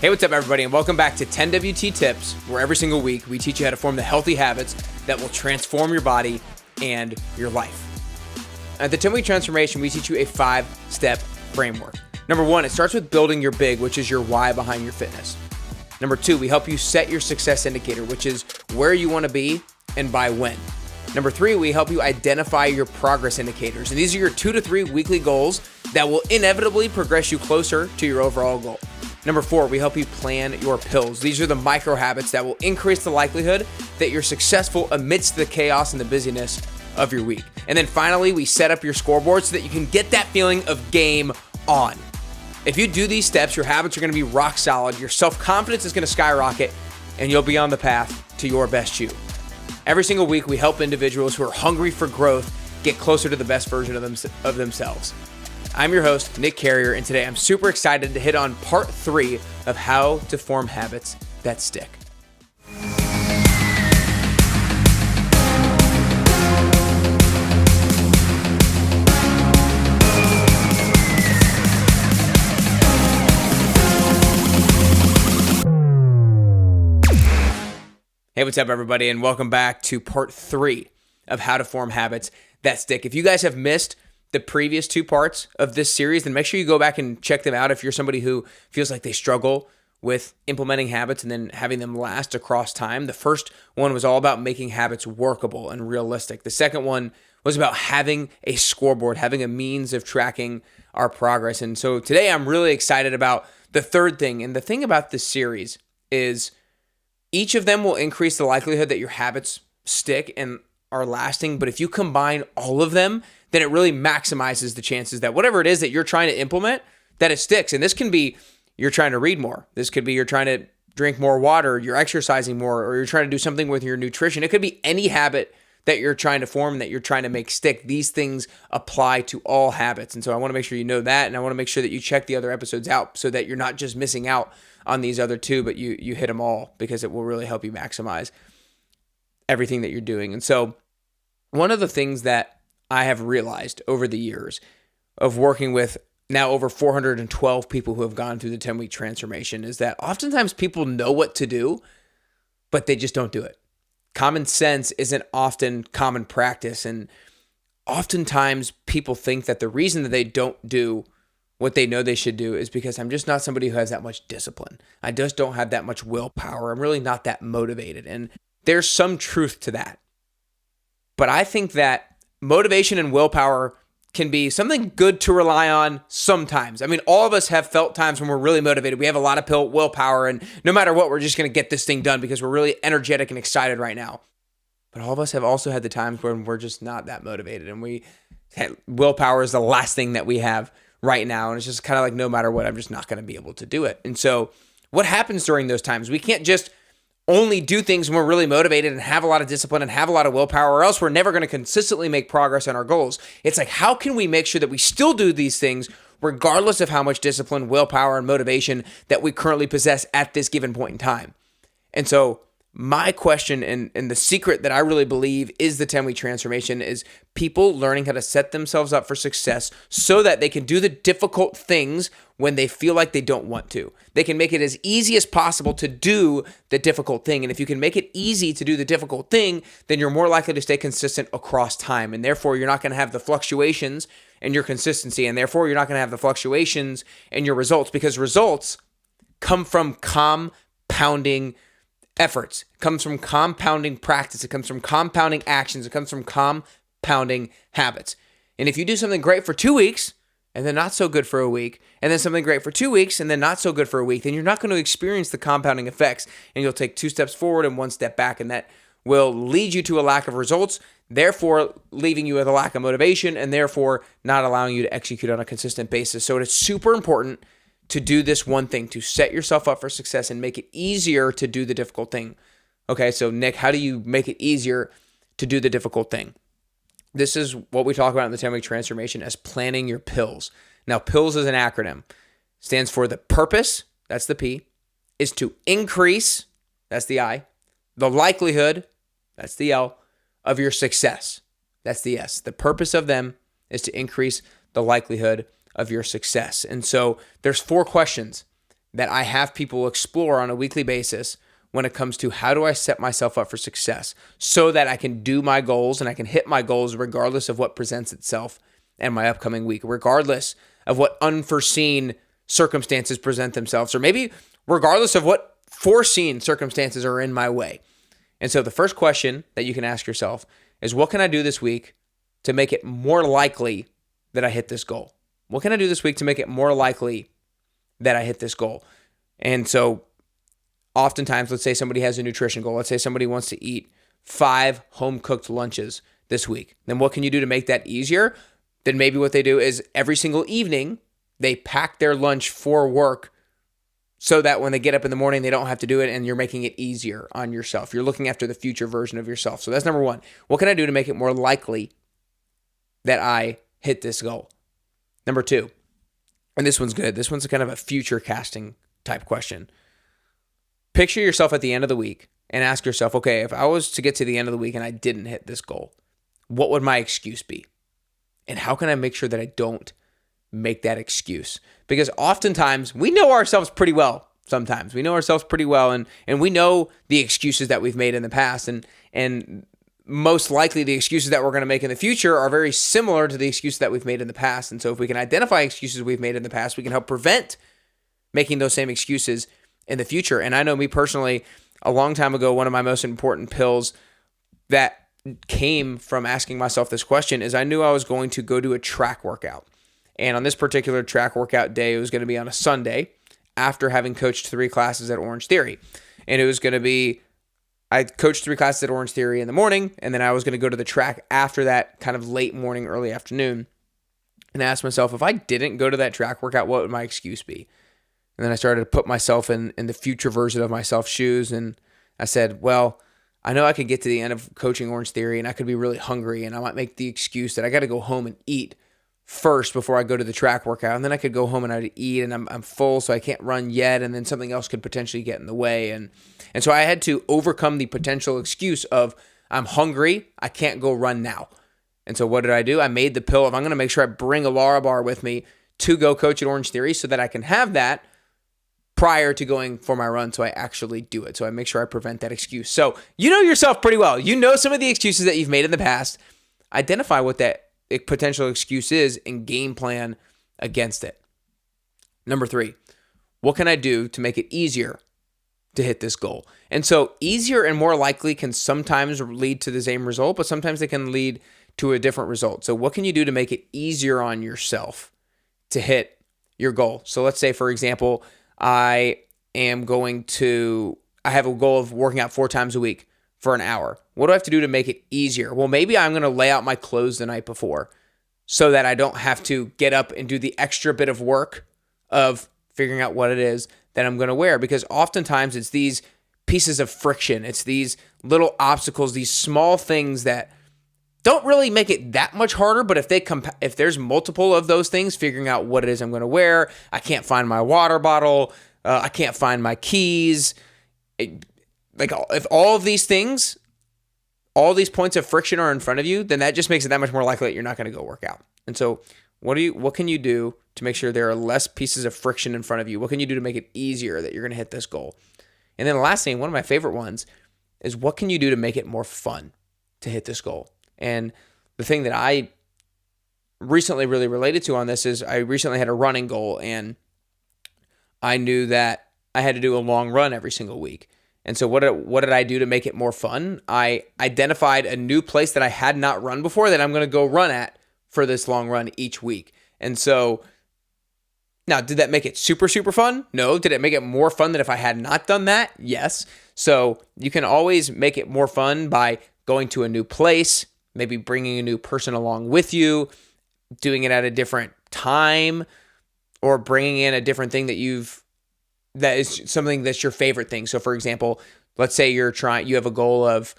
Hey, what's up, everybody, and welcome back to 10WT Tips, where every single week we teach you how to form the healthy habits that will transform your body and your life. At the 10-Week Transformation, we teach you a 5-step framework. Number 1, it starts with building your big, which is your why behind your fitness. Number 2, we help you set your success indicator, which is where you want to be and by when. Number 3, we help you identify your progress indicators, and these are your 2 to 3 weekly goals that will inevitably progress you closer to your overall goal. Number 4, we help you plan your pills. These are the micro habits that will increase the likelihood that you're successful amidst the chaos and the busyness of your week. And then finally, we set up your scoreboard so that you can get that feeling of game on. If you do these steps, your habits are going to be rock solid, your self-confidence is going to skyrocket, and you'll be on the path to your best you. Every single week, we help individuals who are hungry for growth get closer to the best version of themselves. I'm your host, Nick Carrier, and today I'm super excited to hit on part 3 of how to form habits that stick. Hey, what's up, everybody, and welcome back to part 3 of how to form habits that stick. If you guys have missed the previous 2 parts of this series, then make sure you go back and check them out if you're somebody who feels like they struggle with implementing habits and then having them last across time. The first one was all about making habits workable and realistic. The second one was about having a scoreboard, having a means of tracking our progress. And so today I'm really excited about the third thing. And the thing about this series is each of them will increase the likelihood that your habits stick and are lasting. But if you combine all of them, then it really maximizes the chances that whatever it is that you're trying to implement, that it sticks. And this can be you're trying to read more. This could be you're trying to drink more water, you're exercising more, or you're trying to do something with your nutrition. It could be any habit that you're trying to form, that you're trying to make stick. These things apply to all habits. And so I want to make sure you know that, and I want to make sure that you check the other episodes out so that you're not just missing out on these other 2, but you hit them all, because it will really help you maximize everything that you're doing. And so one of the things that I have realized over the years of working with now over 412 people who have gone through the 10-week transformation is that oftentimes people know what to do, but they just don't do it. Common sense isn't often common practice. And oftentimes people think that the reason that they don't do what they know they should do is because I'm just not somebody who has that much discipline. I just don't have that much willpower. I'm really not that motivated. And there's some truth to that. But I think that motivation and willpower can be something good to rely on sometimes. I mean, all of us have felt times when we're really motivated. We have a lot of willpower, and no matter what, we're just going to get this thing done because we're really energetic and excited right now. But all of us have also had the times when we're just not that motivated, and willpower is the last thing that we have right now, and it's just kind of like, no matter what, I'm just not going to be able to do it. And so what happens during those times? We can't just only do things when we're really motivated and have a lot of discipline and have a lot of willpower, or else we're never going to consistently make progress on our goals. It's like, how can we make sure that we still do these things regardless of how much discipline, willpower, and motivation that we currently possess at this given point in time? And so my question and the secret that I really believe is the 10-week transformation is people learning how to set themselves up for success so that they can do the difficult things when they feel like they don't want to. They can make it as easy as possible to do the difficult thing. And if you can make it easy to do the difficult thing, then you're more likely to stay consistent across time. And therefore, you're not going to have the fluctuations in your consistency. And therefore, you're not going to have the fluctuations in your results, because results come from compounding efforts. It comes from compounding practice. It comes from compounding actions. It comes from compounding habits. And if you do something great for 2 weeks and then not so good for a week, and then something great for 2 weeks and then not so good for a week, then you're not going to experience the compounding effects, and you'll take 2 steps forward and 1 step back, and that will lead you to a lack of results, therefore leaving you with a lack of motivation, and therefore not allowing you to execute on a consistent basis. So it's super important to do this one thing, to set yourself up for success and make it easier to do the difficult thing. Okay, so Nick, how do you make it easier to do the difficult thing? This is what we talk about in the 10-week transformation as planning your pills. Now, pills is an acronym. Stands for the purpose, that's the P, is to increase, that's the I, the likelihood, that's the L, of your success, that's the S. The purpose of them is to increase the likelihood of your success. And so there's 4 questions that I have people explore on a weekly basis when it comes to how do I set myself up for success so that I can do my goals and I can hit my goals regardless of what presents itself in my upcoming week, regardless of what unforeseen circumstances present themselves, or maybe regardless of what foreseen circumstances are in my way. And so the first question that you can ask yourself is, what can I do this week to make it more likely that I hit this goal? What can I do this week to make it more likely that I hit this goal? And so oftentimes, let's say somebody has a nutrition goal. Let's say somebody wants to eat 5 home-cooked lunches this week. Then what can you do to make that easier? Then maybe what they do is every single evening, they pack their lunch for work so that when they get up in the morning, they don't have to do it, and you're making it easier on yourself. You're looking after the future version of yourself. So that's number one. What can I do to make it more likely that I hit this goal? Number two, and this one's good. This one's kind of a future casting type question. Picture yourself at the end of the week and ask yourself, okay, if I was to get to the end of the week and I didn't hit this goal, what would my excuse be? And how can I make sure that I don't make that excuse? Because oftentimes we know ourselves pretty well. Sometimes we know ourselves pretty well, and we know the excuses that we've made in the past, and most likely the excuses that we're going to make in the future are very similar to the excuses that we've made in the past. And so if we can identify excuses we've made in the past, we can help prevent making those same excuses in the future. And I know me personally, a long time ago, one of my most important pills that came from asking myself this question is I knew I was going to go do a track workout. And on this particular track workout day, it was going to be on a Sunday after having coached 3 classes at Orange Theory. And it was going to be, I coached 3 classes at Orange Theory in the morning, and then I was going to go to the track after that, kind of late morning, early afternoon. And I asked myself, if I didn't go to that track workout, what would my excuse be? And then I started to put myself in the future version of myself shoes. And I said, well, I know I could get to the end of coaching Orange Theory and I could be really hungry, and I might make the excuse that I got to go home and eat first before I go to the track workout. And then I could go home and I'd eat, and I'm full, so I can't run yet. And then something else could potentially get in the way. And so I had to overcome the potential excuse of I'm hungry, I can't go run now. And so what did I do? I made the pill of I'm going to make sure I bring a Larabar with me to go coach at Orange Theory so that I can have that prior to going for my run, so I actually do it. So I make sure I prevent that excuse. So you know yourself pretty well. You know some of the excuses that you've made in the past. Identify what that potential excuse is and game plan against it. Number 3, what can I do to make it easier to hit this goal? And so easier and more likely can sometimes lead to the same result, but sometimes they can lead to a different result. So what can you do to make it easier on yourself to hit your goal? So let's say, for example, I have a goal of working out 4 times a week for an hour. What do I have to do to make it easier? Well, maybe I'm going to lay out my clothes the night before so that I don't have to get up and do the extra bit of work of figuring out what it is that I'm going to wear. Because oftentimes it's these pieces of friction. It's these little obstacles, these small things that don't really make it that much harder, but if there's multiple of those things, figuring out what it is I'm going to wear, I can't find my water bottle, I can't find my keys, if all of these things, all these points of friction are in front of you, then that just makes it that much more likely that you're not going to go work out. And so what can you do to make sure there are less pieces of friction in front of you? What can you do to make it easier that you're going to hit this goal? And then the last thing, one of my favorite ones, is what can you do to make it more fun to hit this goal? And the thing that I recently really related to on this is I recently had a running goal, and I knew that I had to do a long run every single week. And so what did I do to make it more fun? I identified a new place that I had not run before that I'm going to go run at for this long run each week. And so now, did that make it super, super fun? No. Did it make it more fun than if I had not done that? Yes. So you can always make it more fun by going to a new place, maybe bringing a new person along with you, doing it at a different time, or bringing in a different thing that is something that's your favorite thing. So for example, let's say you have a goal of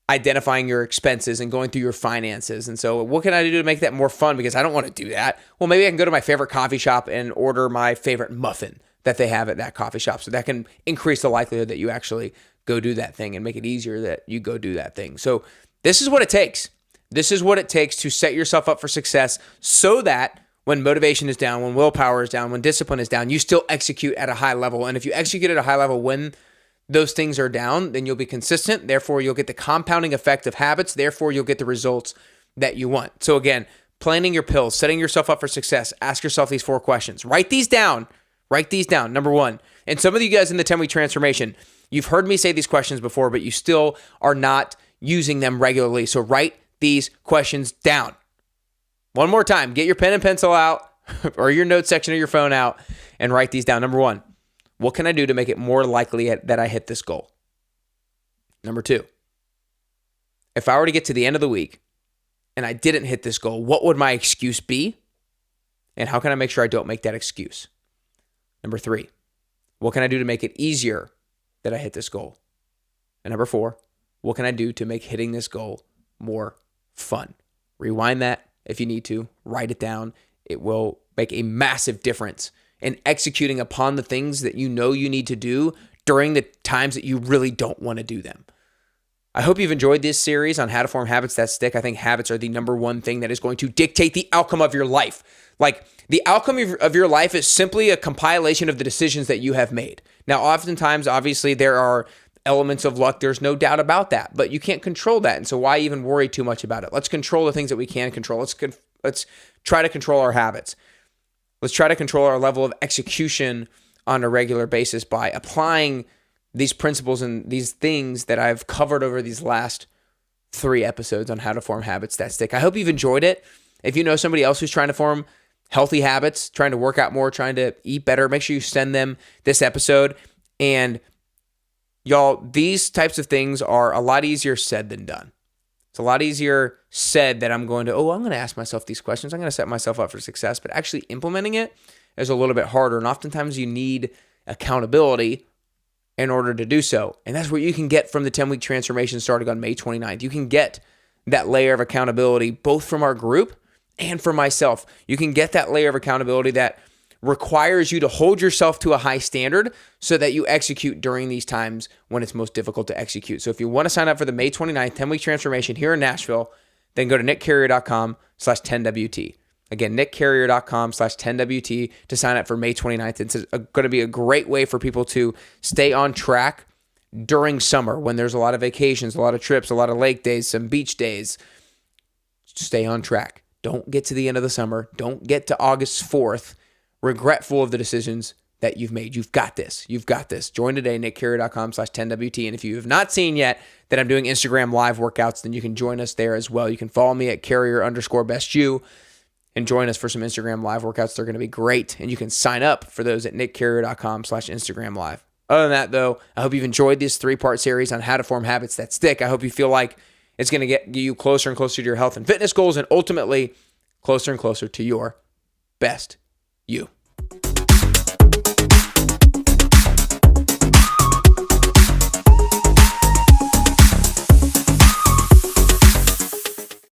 identifying your expenses and going through your finances. And so what can I do to make that more fun? Because I don't want to do that. Well, maybe I can go to my favorite coffee shop and order my favorite muffin that they have at that coffee shop. So that can increase the likelihood that you actually go do that thing and make it easier that you go do that thing. So this is what it takes. This is what it takes to set yourself up for success so that when motivation is down, when willpower is down, when discipline is down, you still execute at a high level. And if you execute at a high level when those things are down, then you'll be consistent. Therefore, you'll get the compounding effect of habits. Therefore, you'll get the results that you want. So again, planning your pills, setting yourself up for success. Ask yourself these 4 questions. Write these down. Write these down. Number 1. And some of you guys in the 10-week transformation, you've heard me say these questions before, but you still are not using them regularly. So write these questions down. One more time, get your pen and pencil out or your notes section of your phone out and write these down. Number 1, what can I do to make it more likely that I hit this goal? Number 2, if I were to get to the end of the week and I didn't hit this goal, what would my excuse be? And how can I make sure I don't make that excuse? Number 3, what can I do to make it easier that I hit this goal? And number 4, what can I do to make hitting this goal more fun? Rewind that if you need to. Write it down. It will make a massive difference in executing upon the things that you know you need to do during the times that you really don't want to do them. I hope you've enjoyed this series on how to form habits that stick. I think habits are the number one thing that is going to dictate the outcome of your life. Like, the outcome of your life is simply a compilation of the decisions that you have made. Now, oftentimes, obviously, there are elements of luck. There's no doubt about that, but you can't control that. And so why even worry too much about it? Let's control the things that we can control. Let's try to control our habits. Let's try to control our level of execution on a regular basis by applying these principles and these things that I've covered over these last 3 episodes on how to form habits that stick. I hope you've enjoyed it. If you know somebody else who's trying to form healthy habits, trying to work out more, trying to eat better, make sure you send them this episode. And y'all, these types of things are a lot easier said than done. It's a lot easier said that I'm going to ask myself these questions. I'm going to set myself up for success. But actually implementing it is a little bit harder. And oftentimes you need accountability in order to do so. And that's what you can get from the 10-week transformation starting on May 29th. You can get that layer of accountability both from our group and from myself. You can get that layer of accountability that requires you to hold yourself to a high standard so that you execute during these times when it's most difficult to execute. So if you want to sign up for the May 29th 10-week transformation here in Nashville, then go to nickcarrier.com/10WT. Again, nickcarrier.com/10WT to sign up for May 29th. It's going to be a great way for people to stay on track during summer when there's a lot of vacations, a lot of trips, a lot of lake days, some beach days. Stay on track. Don't get to the end of the summer. Don't get to August 4th regretful of the decisions that you've made. You've got this. You've got this. Join today, nickcarrier.com/10WT. And if you have not seen yet that I'm doing Instagram live workouts, then you can join us there as well. You can follow me at carrier_bestyou and join us for some Instagram live workouts. They're going to be great. And you can sign up for those at nickcarrier.com/Instagram live. Other than that, though, I hope you've enjoyed this 3-part series on how to form habits that stick. I hope you feel like it's going to get you closer and closer to your health and fitness goals and ultimately closer and closer to your best you.